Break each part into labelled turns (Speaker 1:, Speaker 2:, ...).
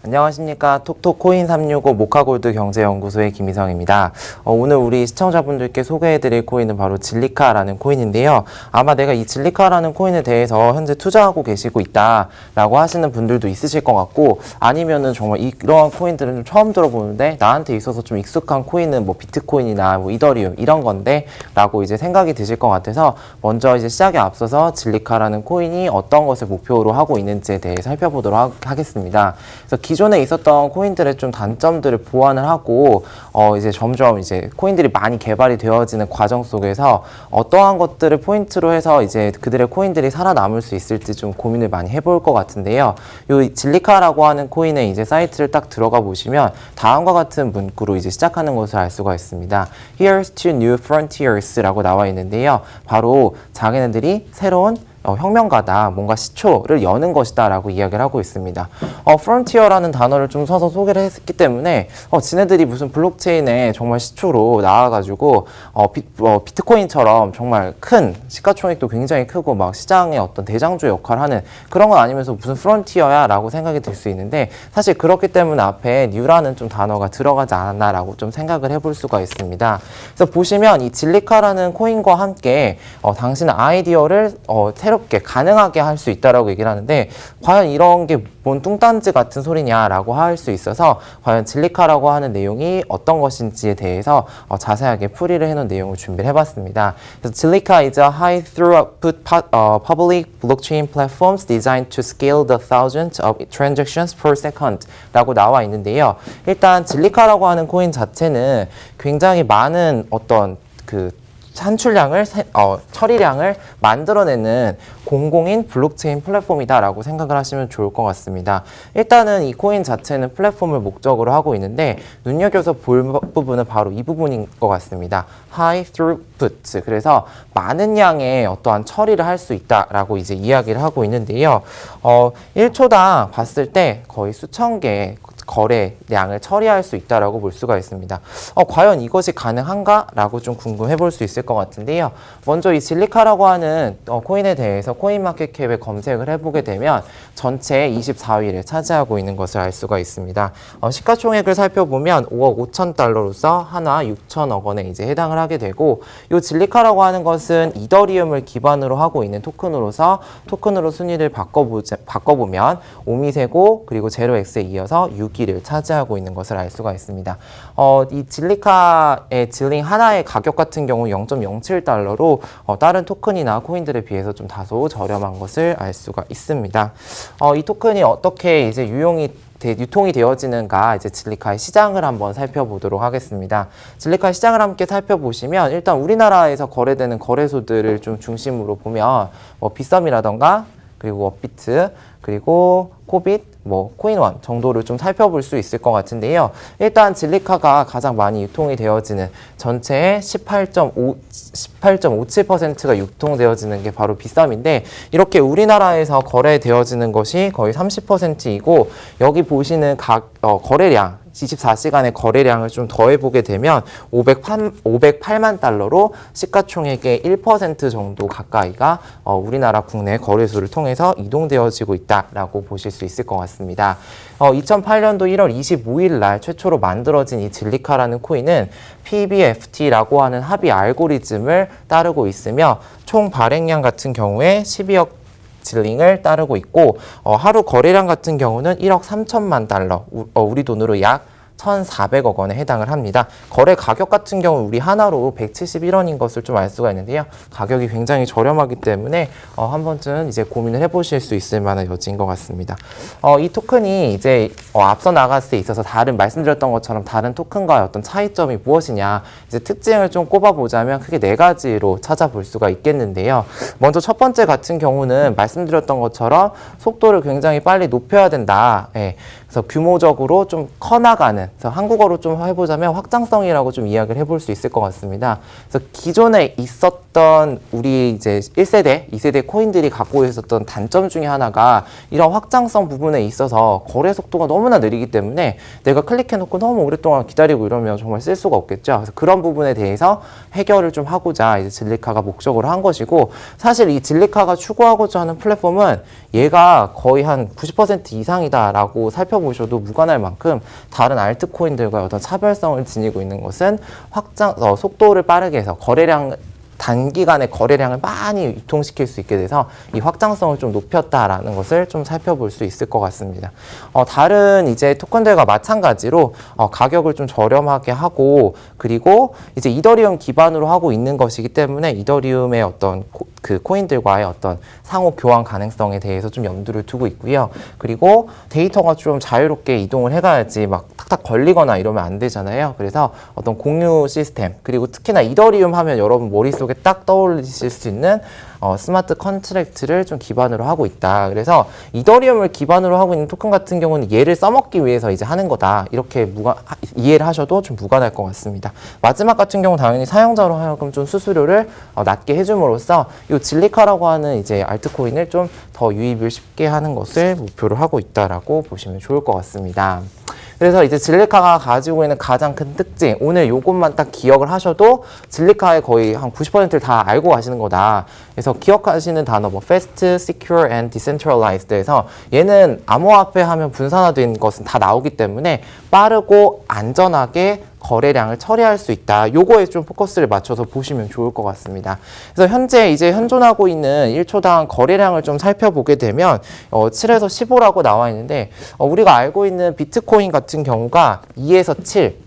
Speaker 1: 안녕하십니까. 톡톡 코인 365 모카골드 경제연구소의 김희성입니다. 오늘 우리 시청자분들께 소개해드릴 코인은 바로 진리카라는 코인인데요. 아마 내가 이 진리카라는 코인에 대해서 현재 투자하고 계시고 있다라고 하시는 분들도 있으실 것 같고, 아니면은 정말 이러한 코인들은 좀 처음 들어보는데 나한테 있어서 좀 익숙한 코인은 뭐 비트코인이나 뭐 이더리움 이런 건데 라고 이제 생각이 드실 것 같아서, 먼저 이제 시작에 앞서서 진리카라는 코인이 어떤 것을 목표로 하고 있는지에 대해 살펴보도록 하겠습니다. 그래서 기존에 있었던 코인들의 좀 단점들을 보완을 하고 이제 점점 이제 코인들이 많이 개발이 되어지는 과정 속에서 어떠한 것들을 포인트로 해서 이제 그들의 코인들이 살아남을 수 있을지 좀 고민을 많이 해볼 것 같은데요. 요 진리카라고 하는 코인의 이제 사이트를 딱 들어가 보시면 다음과 같은 문구로 이제 시작하는 것을 알 수가 있습니다. Here's to new frontiers라고 나와 있는데요. 바로 자기네들이 새로운 혁명가다, 뭔가 시초를 여는 것이다 라고 이야기를 하고 있습니다. 프론티어라는 단어를 좀 써서 소개를 했기 때문에 지네들이 무슨 블록체인에 정말 시초로 나와가지고 비트코인처럼 정말 큰 시가총액도 굉장히 크고 막 시장의 어떤 대장주 역할을 하는 그런 건 아니면서 무슨 프론티어야 라고 생각이 들 수 있는데, 사실 그렇기 때문에 앞에 뉴라는 좀 단어가 들어가지 않았나 라고 좀 생각을 해볼 수가 있습니다. 그래서 보시면 이 진리카라는 코인과 함께 당신의 아이디어를 새롭게 가능하게 할 수 있다라고 얘기를 하는데, 과연 이런 게 뭔 뚱딴지 같은 소리냐라고 할 수 있어서 과연 진리카라고 하는 내용이 어떤 것인지에 대해서 자세하게 풀이를 해놓은 내용을 준비를 해봤습니다. 그래서 진리카 is a high throughput public blockchain platforms designed to scale the thousands of transactions per second 라고 나와 있는데요. 일단 진리카라고 하는 코인 자체는 굉장히 많은 어떤 산출량을, 처리량을 만들어내는 공공인 블록체인 플랫폼이다라고 생각을 하시면 좋을 것 같습니다. 일단은 이 코인 자체는 플랫폼을 목적으로 하고 있는데, 눈여겨서 볼 부분은 바로 이 부분인 것 같습니다. High throughput. 그래서 많은 양의 어떠한 처리를 할 수 있다라고 이제 이야기를 하고 있는데요. 1초당 봤을 때 거의 수천 개의 거래량을 처리할 수 있다라고 볼 수가 있습니다. 과연 이것이 가능한가? 라고 좀 궁금해 볼 수 있을 것 같은데요. 먼저 이 진리카라고 하는 코인에 대해서 코인마켓캡에 검색을 해보게 되면 전체 24위를 차지하고 있는 것을 알 수가 있습니다. 시가총액을 살펴보면 5억 5천 달러로서 하나 6천억 원에 이제 해당을 하게 되고, 이 진리카라고 하는 것은 이더리움을 기반으로 하고 있는 토큰으로서 토큰으로 순위를 바꿔보면 오미세고 그리고 제로엑스에 이어서 6위를 차지하고 있는 것을 알 수가 있습니다. 이 진리카의 진링 하나의 가격 같은 경우 0.07달러로 다른 토큰이나 코인들에 비해서 좀 다소 저렴한 것을 알 수가 있습니다. 이 토큰이 어떻게 이제 유통이 되어지는가, 이제 진리카의 시장을 한번 살펴보도록 하겠습니다. 진리카의 시장을 함께 살펴보시면 일단 우리나라에서 거래되는 거래소들을 좀 중심으로 보면 비썸이라던가 그리고 업비트 그리고 코빗, 코인원 정도를 좀 살펴볼 수 있을 것 같은데요. 일단 진리카가 가장 많이 유통이 되어지는, 전체의 18.57%가 유통되어지는 게 바로 비썸인데, 이렇게 우리나라에서 거래되어지는 것이 거의 30%이고, 여기 보시는 거래량 24시간의 거래량을 좀 더해보게 되면 508만 달러로 시가총액의 1% 정도 가까이가 우리나라 국내 거래소를 통해서 이동되어지고 있다라고 보실 수 있을 것 같습니다. 2008년도 1월 25일 날 최초로 만들어진 이 진리카라는 코인은 PBFT라고 하는 합의 알고리즘을 따르고 있으며, 총 발행량 같은 경우에 12억 진링을 따르고 있고, 하루 거래량 같은 경우는 1억 3천만 달러, 우리 돈으로 약 1,400억 원에 해당을 합니다. 거래 가격 같은 경우 우리 하나로 171원인 것을 좀 알 수가 있는데요. 가격이 굉장히 저렴하기 때문에 한 번쯤 이제 고민을 해보실 수 있을 만한 여지인 것 같습니다. 이 토큰이 이제 앞서 나갔을 때 있어서 말씀드렸던 것처럼 다른 토큰과의 어떤 차이점이 무엇이냐, 이제 특징을 좀 꼽아보자면 크게 4가지로 찾아볼 수가 있겠는데요. 먼저 첫 번째 같은 경우는 말씀드렸던 것처럼 속도를 굉장히 빨리 높여야 된다. 그래서 규모적으로 좀 커나가는, 그래서 한국어로 좀 해보자면 확장성이라고 좀 이야기를 해볼 수 있을 것 같습니다. 그래서 기존에 어떤 우리 이제 1세대, 2세대 코인들이 갖고 있었던 단점 중에 하나가 이런 확장성 부분에 있어서 거래 속도가 너무나 느리기 때문에 내가 클릭해놓고 너무 오랫동안 기다리고 이러면 정말 쓸 수가 없겠죠. 그래서 그런 부분에 대해서 해결을 좀 하고자 이제 진리카가 목적으로 한 것이고, 사실 이 진리카가 추구하고자 하는 플랫폼은 얘가 거의 한 90% 이상이다라고 살펴보셔도 무관할 만큼 다른 알트코인들과 어떤 차별성을 지니고 있는 것은 속도를 빠르게 해서 단기간에 거래량을 많이 유통시킬 수 있게 돼서 이 확장성을 좀 높였다라는 것을 좀 살펴볼 수 있을 것 같습니다. 다른 이제 토큰들과 마찬가지로 가격을 좀 저렴하게 하고, 그리고 이제 이더리움 기반으로 하고 있는 것이기 때문에 이더리움의 어떤 그 코인들과의 어떤 상호 교환 가능성에 대해서 좀 염두를 두고 있고요. 그리고 데이터가 좀 자유롭게 이동을 해가야지 막 탁탁 걸리거나 이러면 안 되잖아요. 그래서 어떤 공유 시스템, 그리고 특히나 이더리움 하면 여러분 머릿속에 딱 떠올리실 수 있는 스마트 컨트랙트를 좀 기반으로 하고 있다. 그래서 이더리움을 기반으로 하고 있는 토큰 같은 경우는 얘를 써먹기 위해서 이제 하는 거다. 이렇게 이해를 하셔도 좀 무관할 것 같습니다. 마지막 같은 경우 당연히 사용자로 하여금 좀 수수료를 낮게 해줌으로써 이 진리카라고 하는 이제 알트코인을 좀 더 유입을 쉽게 하는 것을 목표로 하고 있다라고 보시면 좋을 것 같습니다. 그래서 이제 진리카가 가지고 있는 가장 큰 특징, 오늘 요것만 딱 기억을 하셔도 진리카의 거의 한 90%를 다 알고 가시는 거다. 그래서 기억하시는 단어 fast, secure and decentralized에서 얘는 암호화폐 하면 분산화된 것은 다 나오기 때문에 빠르고 안전하게 거래량을 처리할 수 있다. 요거에 좀 포커스를 맞춰서 보시면 좋을 것 같습니다. 그래서 현재 이제 현존하고 있는 1초당 거래량을 좀 살펴보게 되면 7에서 15라고 나와 있는데, 우리가 알고 있는 비트코인 같은 경우가 2에서 7,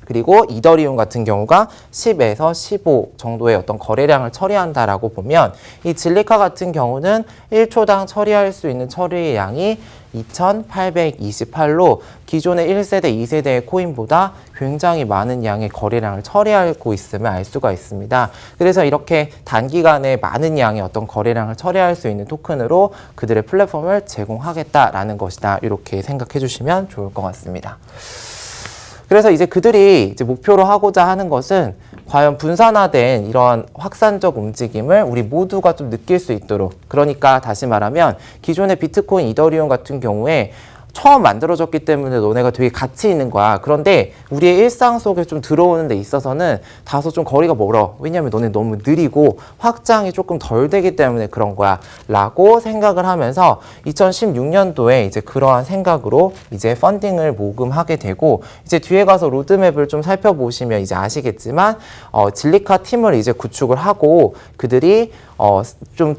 Speaker 1: 그리고 이더리움 같은 경우가 10에서 15 정도의 어떤 거래량을 처리한다라고 보면, 이 진리카 같은 경우는 1초당 처리할 수 있는 처리의 양이 2828로 기존의 1세대, 2세대의 코인보다 굉장히 많은 양의 거래량을 처리하고 있음을 알 수가 있습니다. 그래서 이렇게 단기간에 많은 양의 어떤 거래량을 처리할 수 있는 토큰으로 그들의 플랫폼을 제공하겠다라는 것이다. 이렇게 생각해 주시면 좋을 것 같습니다. 그래서 이제 그들이 이제 목표로 하고자 하는 것은 과연 분산화된 이런 확산적 움직임을 우리 모두가 좀 느낄 수 있도록, 그러니까 다시 말하면 기존의 비트코인, 이더리움 같은 경우에 처음 만들어졌기 때문에 너네가 되게 가치 있는 거야. 그런데 우리의 일상 속에 좀 들어오는 데 있어서는 다소 좀 거리가 멀어. 왜냐면 너네 너무 느리고 확장이 조금 덜 되기 때문에 그런 거야. 라고 생각을 하면서 2016년도에 이제 그러한 생각으로 이제 펀딩을 모금하게 되고, 이제 뒤에 가서 로드맵을 좀 살펴보시면 이제 아시겠지만, 진리카 팀을 이제 구축을 하고 그들이 좀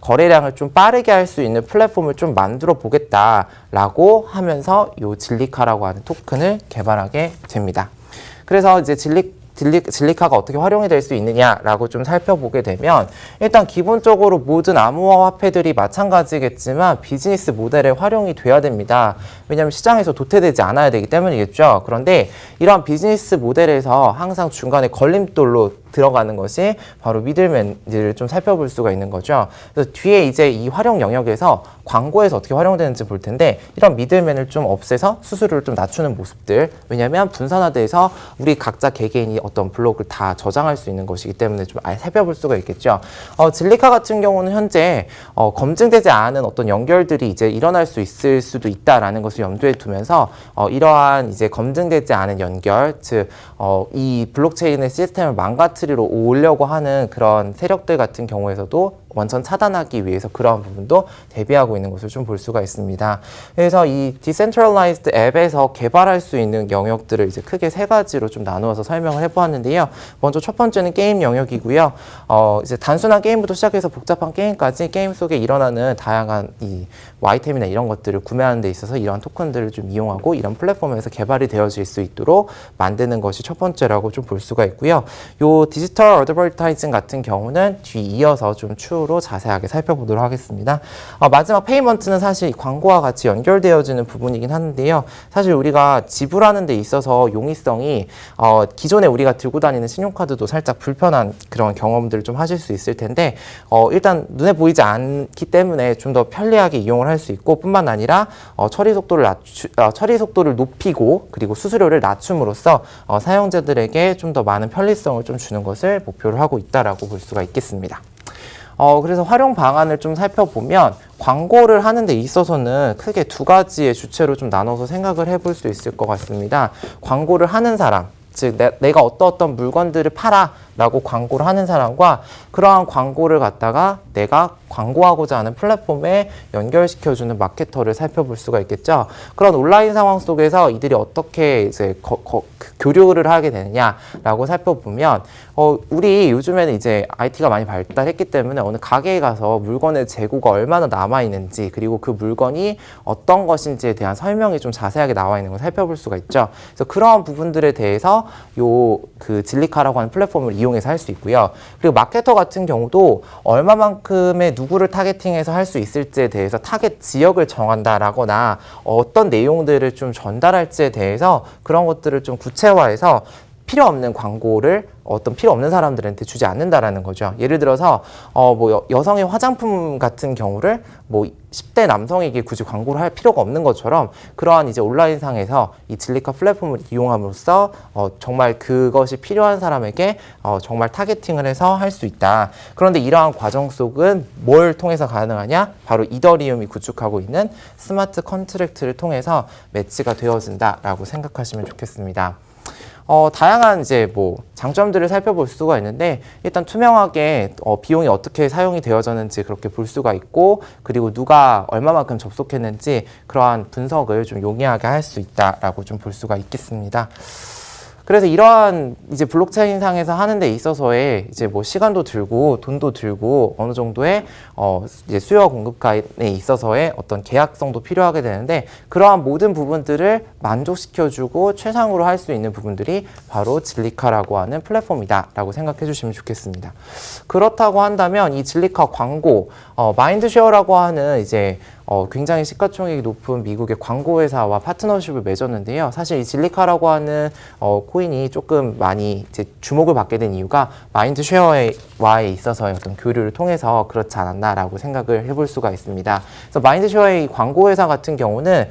Speaker 1: 거래량을 좀 빠르게 할 수 있는 플랫폼을 좀 만들어 보겠다라고 하면서 요 진리카라고 하는 토큰을 개발하게 됩니다. 그래서 이제 진리카가 어떻게 활용이 될 수 있느냐라고 좀 살펴보게 되면, 일단 기본적으로 모든 암호화폐들이 마찬가지겠지만 비즈니스 모델에 활용이 돼야 됩니다. 왜냐하면 시장에서 도태되지 않아야 되기 때문이겠죠. 그런데 이러한 비즈니스 모델에서 항상 중간에 걸림돌로 들어가는 것이 바로 미들맨을 좀 살펴볼 수가 있는 거죠. 그래서 뒤에 이제 이 활용 영역에서 광고에서 어떻게 활용되는지 볼 텐데, 이런 미들맨을 좀 없애서 수수료를 좀 낮추는 모습들, 왜냐하면 분산화돼서 우리 각자 개개인이 어떤 블록을 다 저장할 수 있는 것이기 때문에 좀 아예 살펴볼 수가 있겠죠. 진리카 같은 경우는 현재 검증되지 않은 어떤 연결들이 이제 일어날 수 있을 수도 있다라는 것을 염두에 두면서 이러한 이제 검증되지 않은 연결, 즉 이 블록체인의 시스템을 망가뜨리러 오려고 하는 그런 세력들 같은 경우에서도 원천 차단하기 위해서 그러한 부분도 대비하고 있는 것을 좀 볼 수가 있습니다. 그래서 이 디센트럴라이즈드 앱에서 개발할 수 있는 영역들을 이제 크게 세 가지로 좀 나누어서 설명을 해보았는데요. 먼저 첫 번째는 게임 영역이고요. 이제 단순한 게임부터 시작해서 복잡한 게임까지 게임 속에 일어나는 다양한 이 아이템이나 이런 것들을 구매하는 데 있어서 이러한 토큰들을 좀 이용하고 이런 플랫폼에서 개발이 되어질 수 있도록 만드는 것이 첫 번째라고 좀 볼 수가 있고요. 요 디지털 어드버타이징 같은 경우는 뒤이어서 좀 추후로 차로로 자세하게 살펴보도록 하겠습니다. 마지막 페이먼트는 사실 광고와 같이 연결되어지는 부분이긴 하는데요. 사실 우리가 지불하는 데 있어서 용이성이 기존에 우리가 들고 다니는 신용카드도 살짝 불편한 그런 경험들을 좀 하실 수 있을 텐데 일단 눈에 보이지 않기 때문에 좀 더 편리하게 이용을 할 수 있고 뿐만 아니라 처리 속도를 높이고 그리고 수수료를 낮춤으로써 사용자들에게 좀 더 많은 편리성을 좀 주는 것을 목표로 하고 있다라고 볼 수가 있겠습니다. 그래서 활용 방안을 좀 살펴보면 광고를 하는 데 있어서는 크게 두 가지의 주체로 좀 나눠서 생각을 해볼 수 있을 것 같습니다. 광고를 하는 사람, 즉 내가 어떤 물건들을 팔아 라고 광고를 하는 사람과 그러한 광고를 갖다가 내가 광고하고자 하는 플랫폼에 연결시켜주는 마케터를 살펴볼 수가 있겠죠. 그런 온라인 상황 속에서 이들이 어떻게 이제 교류를 하게 되느냐라고 살펴보면 우리 요즘에는 이제 IT가 많이 발달했기 때문에 어느 가게에 가서 물건의 재고가 얼마나 남아 있는지 그리고 그 물건이 어떤 것인지에 대한 설명이 좀 자세하게 나와 있는 걸 살펴볼 수가 있죠. 그래서 그러한 부분들에 대해서 그 진리카라고 하는 플랫폼을 이용해서 할 수 있고요. 그리고 마케터 같은 경우도 얼마만큼의 누구를 타겟팅해서 할 수 있을지에 대해서 타겟 지역을 정한다라거나 어떤 내용들을 좀 전달할지에 대해서 그런 것들을 좀 구체화해서 필요 없는 광고를 필요 없는 사람들한테 주지 않는다라는 거죠. 예를 들어서 여성의 화장품 같은 경우를 10대 남성에게 굳이 광고를 할 필요가 없는 것처럼 그러한 이제 온라인상에서 이 진리카 플랫폼을 이용함으로써 정말 그것이 필요한 사람에게 정말 타겟팅을 해서 할 수 있다. 그런데 이러한 과정 속은 뭘 통해서 가능하냐? 바로 이더리움이 구축하고 있는 스마트 컨트랙트를 통해서 매치가 되어진다라고 생각하시면 좋겠습니다. 다양한 이제 장점들을 살펴볼 수가 있는데 일단 투명하게 비용이 어떻게 사용이 되어졌는지 그렇게 볼 수가 있고 그리고 누가 얼마만큼 접속했는지 그러한 분석을 좀 용이하게 할 수 있다라고 좀 볼 수가 있겠습니다. 그래서 이러한 이제 블록체인 상에서 하는 데 있어서의 이제 시간도 들고 돈도 들고 어느 정도의 이제 수요와 공급간에 있어서의 어떤 계약성도 필요하게 되는데 그러한 모든 부분들을 만족시켜주고 최상으로 할 수 있는 부분들이 바로 진리카라고 하는 플랫폼이다라고 생각해 주시면 좋겠습니다. 그렇다고 한다면 이 진리카 광고 마인드쉐어라고 하는 이제 굉장히 시가총액이 높은 미국의 광고회사와 파트너십을 맺었는데요. 사실 이 진리카라고 하는 코인이 조금 많이 이제 주목을 받게 된 이유가 마인드쉐어와에 있어서의 어떤 교류를 통해서 그렇지 않았나라고 생각을 해볼 수가 있습니다. 그래서 마인드쉐어의 광고회사 같은 경우는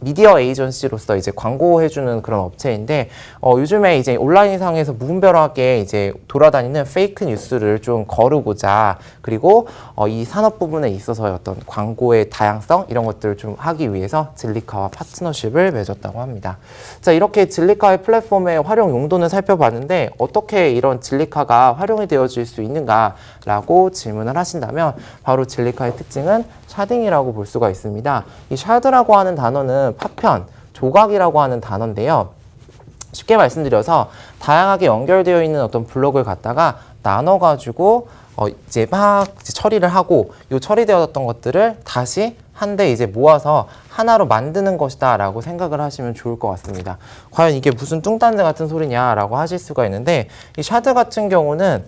Speaker 1: 미디어 에이전시로서 이제 광고해주는 그런 업체인데 요즘에 이제 온라인상에서 무분별하게 이제 돌아다니는 페이크 뉴스를 좀 거르고자 그리고 이 산업 부분에 있어서의 어떤 광고의 다양성 이런 것들을 좀 하기 위해서 진리카와 파트너십을 맺었다고 합니다. 자, 이렇게 진리카의 플랫폼의 활용 용도는 살펴봤는데 어떻게 이런 진리카가 활용이 되어질 수 있는가라고 질문을 하신다면 바로 진리카의 특징은 샤딩이라고 볼 수가 있습니다. 이 샤드라고 하는 단어는 파편, 조각이라고 하는 단어인데요. 쉽게 말씀드려서 다양하게 연결되어 있는 어떤 블록을 갖다가 나눠가지고 이제 처리를 하고 이 처리되었던 것들을 다시 한데 이제 모아서 하나로 만드는 것이다 라고 생각을 하시면 좋을 것 같습니다. 과연 이게 무슨 뚱딴지 같은 소리냐 라고 하실 수가 있는데 이 샤드 같은 경우는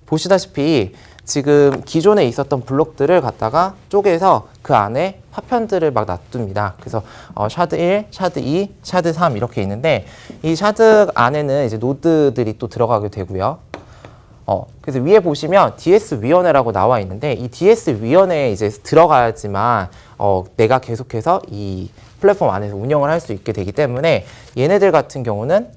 Speaker 1: 보시다시피 지금 기존에 있었던 블록들을 갖다가 쪼개서 그 안에 파편들을 막 놔둡니다. 그래서 샤드 1, 샤드 2, 샤드 3 이렇게 있는데 이 샤드 안에는 이제 노드들이 또 들어가게 되고요. 그래서 위에 보시면 DS위원회라고 나와 있는데 이 DS위원회에 이제 들어가야지만 내가 계속해서 이 플랫폼 안에서 운영을 할 수 있게 되기 때문에 얘네들 같은 경우는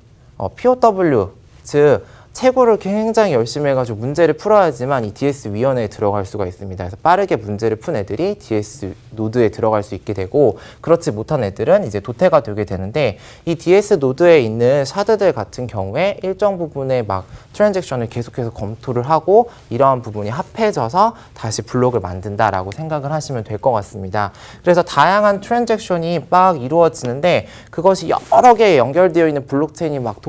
Speaker 1: POW, 즉 채굴을 굉장히 열심히 해가지고 문제를 풀어야지만 이 DS위원회에 들어갈 수가 있습니다. 그래서 빠르게 문제를 푼 애들이 DS 노드에 들어갈 수 있게 되고 그렇지 못한 애들은 이제 도태가 되게 되는데 이 DS 노드에 있는 샤드들 같은 경우에 일정 부분의 막 트랜잭션을 계속해서 검토를 하고 이러한 부분이 합해져서 다시 블록을 만든다라고 생각을 하시면 될 것 같습니다. 그래서 다양한 트랜잭션이 막 이루어지는데 그것이 여러 개 연결되어 있는 블록체인이 막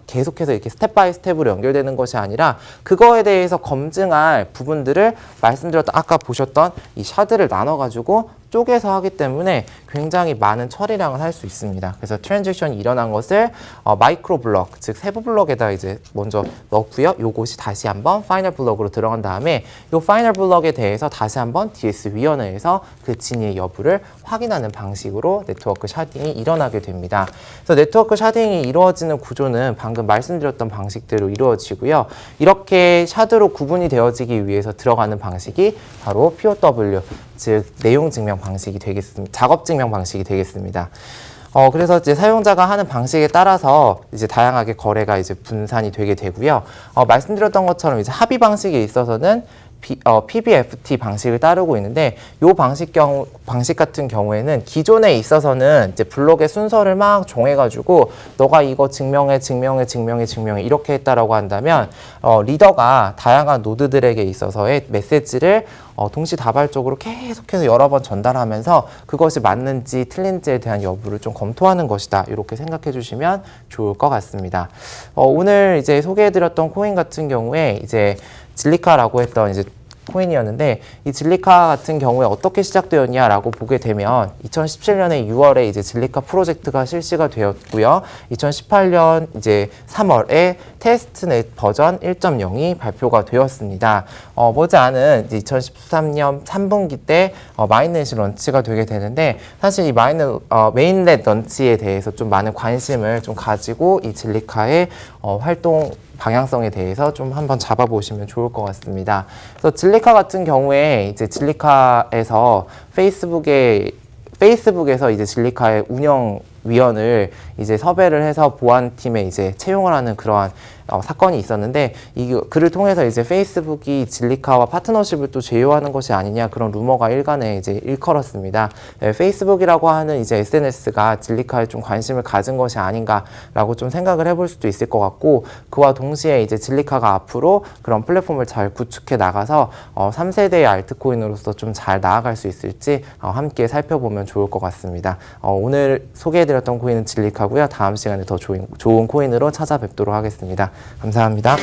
Speaker 1: 계속해서 이렇게 스텝 바이 스텝으로 연결되는 것이 아니라 그거에 대해서 검증할 부분들을 말씀드렸던 아까 보셨던 이 샤드를 나눠가지고 쪼개서 하기 때문에 굉장히 많은 처리량을 할 수 있습니다. 그래서 트랜잭션이 일어난 것을 마이크로 블럭, 즉 세부 블럭에다 이제 먼저 넣고요. 요것이 다시 한번 파이널 블럭으로 들어간 다음에 요 파이널 블럭에 대해서 다시 한번 DS 위원회에서 그 진위의 여부를 확인하는 방식으로 네트워크 샤딩이 일어나게 됩니다. 그래서 네트워크 샤딩이 이루어지는 구조는 방금 말씀드렸던 방식대로 이루어지고요. 이렇게 샤드로 구분이 되어지기 위해서 들어가는 방식이 바로 POW, 즉 내용 증명 방식이 되겠습니다. 작업 증명 방식이 되겠습니다. 그래서 이제 사용자가 하는 방식에 따라서 이제 다양하게 거래가 이제 분산이 되게 되고요. 말씀드렸던 것처럼 이제 합의 방식에 있어서는 PBFT 방식을 따르고 있는데 이 방식 같은 경우에는 기존에 있어서는 이제 블록의 순서를 막 정해가지고 너가 이거 증명해 이렇게 했다라고 한다면 리더가 다양한 노드들에게 있어서의 메시지를 동시다발적으로 계속해서 여러 번 전달하면서 그것이 맞는지 틀린지에 대한 여부를 좀 검토하는 것이다. 이렇게 생각해 주시면 좋을 것 같습니다. 오늘 이제 소개해드렸던 코인 같은 경우에 이제 질리카라고 했던 이제 코인이었는데 이 질리카 같은 경우에 어떻게 시작되었냐라고 보게 되면 2017년에 6월에 이제 질리카 프로젝트가 실시가 되었고요. 2018년 이제 3월에 테스트넷 버전 1.0이 발표가 되었습니다. 머지않은 이제 2013년 3분기 때 마인넷이 런치가 되게 되는데 사실 이 메인넷 런치에 대해서 좀 많은 관심을 좀 가지고 이 질리카의 활동 방향성에 대해서 좀 한번 잡아보시면 좋을 것 같습니다. 그래서 질리카 같은 경우에 이제 질리카에서 페이스북에서 이제 질리카의 운영위원을 이제 섭외를 해서 보안팀에 이제 채용을 하는 그러한 사건이 있었는데 그를 통해서 이제 페이스북이 질리카와 파트너십을 또 제휴하는 것이 아니냐 그런 루머가 일간에 이제 일컬었습니다. 페이스북이라고 하는 이제 SNS가 질리카에 좀 관심을 가진 것이 아닌가라고 좀 생각을 해볼 수도 있을 것 같고 그와 동시에 이제 질리카가 앞으로 그런 플랫폼을 잘 구축해 나가서 3세대의 알트코인으로서 좀 잘 나아갈 수 있을지 함께 살펴보면 좋을 것 같습니다. 오늘 소개해드렸던 코인은 질리카고요. 다음 시간에 더 좋은 코인으로 찾아뵙도록 하겠습니다. 감사합니다.